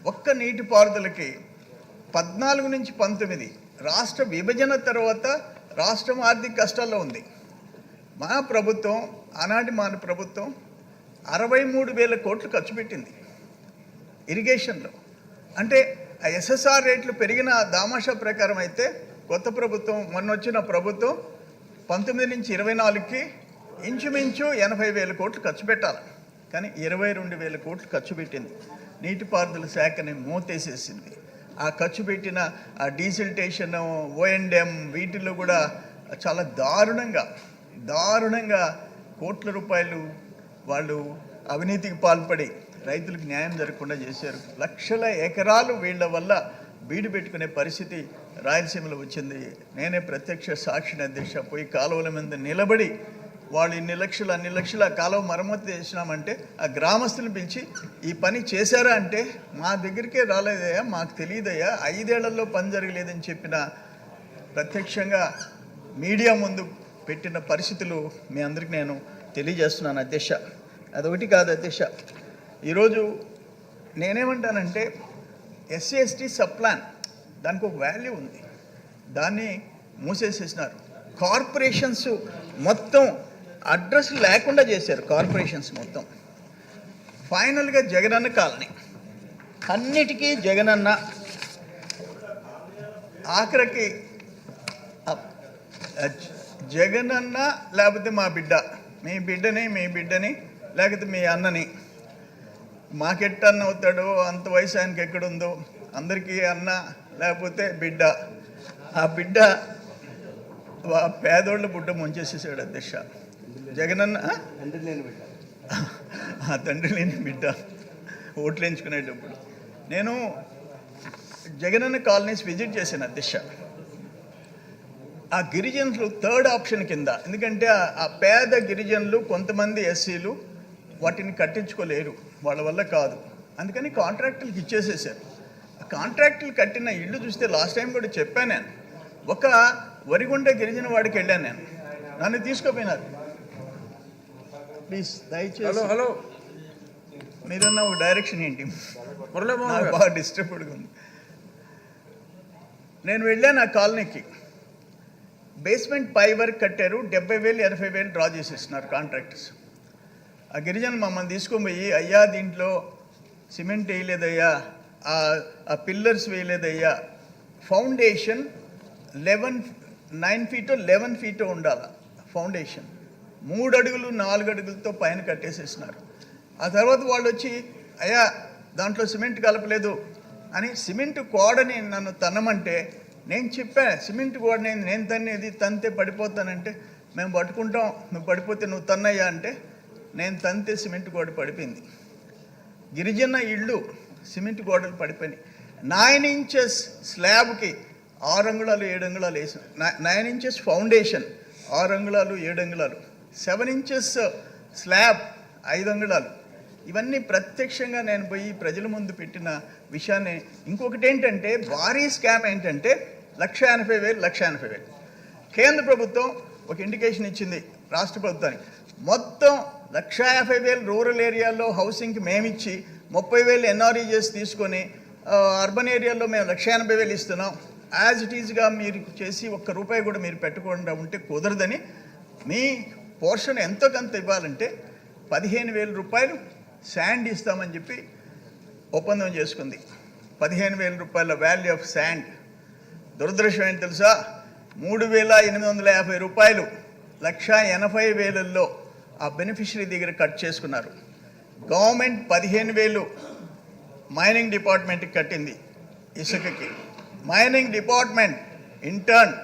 ఒక్క నీటిపారుదలకి 14 నుంచి 19 రాష్ట్ర విభజన తర్వాత రాష్ట్రం ఆర్థిక కష్టాల్లో ఉంది. మా ప్రభుత్వం, ఆనాటి మన ప్రభుత్వం 63,000 కోట్లు ఖర్చు పెట్టింది ఇరిగేషన్లో. అంటే ఆ ఎస్ఎస్ఆర్ రేట్లు పెరిగిన దామాషా ప్రకారం అయితే కొత్త ప్రభుత్వం, మొన్నొచ్చిన ప్రభుత్వం 19 నుంచి 24కి ఇంచుమించు 80,000 కోట్లు ఖర్చు పెట్టాలి. కానీ 22,000 కోట్లు ఖర్చు పెట్టింది. నీటిపారుదల శాఖని మూతేసేసింది. ఆ ఖర్చు పెట్టిన ఆ డీసిల్టేషన్, ఓఎండ్ఎం వీటిల్లో కూడా చాలా దారుణంగా కోట్ల రూపాయలు వాళ్ళు అవినీతికి పాల్పడి రైతులకు న్యాయం జరగకుండా చేశారు. లక్షల ఎకరాలు వీళ్ళ వల్ల బీడు పెట్టుకునే పరిస్థితి రాయలసీమలో వచ్చింది. నేనే ప్రత్యక్ష సాక్షిని అధ్యక్ష. పోయి కాలువల మీద నిలబడి వాళ్ళు అన్ని లక్షల కాలువ మరమ్మతు చేసినామంటే ఆ గ్రామస్తులు పిలిచి ఈ పని చేశారా అంటే మా దగ్గరికే రాలేదయ్యా, మాకు తెలియదయ్యా, 5 ఏళ్లలో పని జరగలేదని చెప్పిన ప్రత్యక్షంగా మీడియా ముందు పెట్టిన పరిస్థితులు మీ అందరికీ నేను తెలియజేస్తున్నాను అధ్యక్ష. అదొకటి కాదు అధ్యక్ష, ఈరోజు నేనేమంటానంటే ఎస్సీ ఎస్టీ సబ్ ప్లాన్ దానికి ఒక వాల్యూ ఉంది, దాన్ని మూసేసేసినారు. కార్పొరేషన్స్ మొత్తం అడ్రస్ లేకుండా చేశారు. కార్పొరేషన్స్ మొత్తం ఫైనల్గా జగనన్న కాలనీ, అన్నిటికీ జగనన్న, ఆఖరికి జగనన్న లేకపోతే మా బిడ్డ, మీ బిడ్డని లేకపోతే మీ అన్నని. మాకెట్టన్న అవుతాడో అంత వయసు ఆయనకి ఎక్కడుందో, అందరికీ అన్న లేకపోతే బిడ్డ. ఆ బిడ్డ పేదోళ్ళ బుడ్డ ముంచేసేసాడు అధ్యక్ష. జగనన్న తండ్రి లేని బిడ్డ ఓట్లు ఎంచుకునేటప్పుడు నేను జగనన్న కాలనీస్ విజిట్ చేశాను అధ్యక్ష. ఆ గిరిజనులు 3rd ఆప్షన్ కింద, ఎందుకంటే ఆ పేద గిరిజనులు కొంతమంది ఎస్సీలు వాటిని కట్టించుకోలేరు, వాళ్ళ వల్ల కాదు, అందుకని కాంట్రాక్టులకు ఇచ్చేసేసారు. ఆ కాంట్రాక్టులు కట్టిన ఇల్లు చూస్తే లాస్ట్ టైం కూడా చెప్పాను నేను, ఒక వరిగుంట గిరిజన వాడికి వెళ్ళాను నేను, నన్ను తీసుకుపోయినారు. ప్లీజ్ దయచేసి హలో మీరన్న ఒక డైరెక్షన్ ఏంటి, నాకు బాగా డిస్టర్బ్డ్గా ఉంది. నేను వెళ్ళాను ఆ కాలనీకి, బేస్మెంట్ పై వరకు కట్టారు, 70,000 80,000 డ్రా చేసేస్తున్నారు కాంట్రాక్టర్స్. ఆ గిరిజన మమ్మల్ని తీసుకొని పోయి, అయ్యా దీంట్లో సిమెంట్ వేయలేదయ్యా, ఆ పిల్లర్స్ వేయలేదయ్యా, ఫౌండేషన్ 9 ఫీటో 11 ఫీటో ఉండాలి ఫౌండేషన్, 3 అడుగులు 4 అడుగులతో పైన కట్టేసేసినారు. ఆ తర్వాత వాళ్ళు వచ్చి అయ్యా దాంట్లో సిమెంట్ కలపలేదు అని సిమెంట్ కోడని నన్ను తన్నమంటే నేను చెప్పా, సిమెంట్ గోడని నేను తన్నేది, తంతే పడిపోతానంటే మేము పట్టుకుంటాం, నువ్వు పడిపోతే నువ్వు తన్నయ్యా అంటే నేను తంతే సిమెంట్ గోడ పడిపోయింది. గిరిజన ఇళ్ళు సిమెంట్ గోడలు పడిపోయినాయి. 9 ఇంచెస్ స్లాబ్కి 6 అంగుళాలు 7 అంగుళాలు వేసాం. 9 ఇంచెస్ ఫౌండేషన్ 6 అంగుళాలు 7 అంగుళాలు, 7 ఇంచెస్ స్లాబ్ 5 అంగుళాలు. ఇవన్నీ ప్రత్యక్షంగా నేను పోయి ప్రజల ముందు పెట్టిన విషయాన్ని. ఇంకొకటి ఏంటంటే భారీ స్కామ్ ఏంటంటే 1,80,000 కేంద్ర ప్రభుత్వం ఒక ఇండికేషన్ ఇచ్చింది రాష్ట్ర ప్రభుత్వానికి, మొత్తం 1,50,000 రూరల్ ఏరియాల్లో హౌసింగ్కి మేమిచ్చి 30,000 ఎన్ఆర్ఈజెస్ తీసుకొని అర్బన్ ఏరియాలో మేము 1,80,000 ఇస్తున్నాం, యాజ్ ఇట్ ఈజ్గా మీరు చేసి ₹1 కూడా మీరు పెట్టకుండా ఉంటే కుదరదని, మీ పోర్షన్ ఎంతో కొంత ఇవ్వాలంటే ₹15,000 శాండ్ ఇస్తామని చెప్పి ఒప్పందం చేసుకుంది. ₹15,000 వాల్యూ ఆఫ్ శాండ్. దురదృష్టం ఏంటి తెలుసా, ₹3,850 1,80,000లో ఆ బెనిఫిషరీ దగ్గర కట్ చేసుకున్నారు. గవర్నమెంట్ 15,000 మైనింగ్ డిపార్ట్మెంట్కి కట్టింది ఇసుకకి. Mining department intern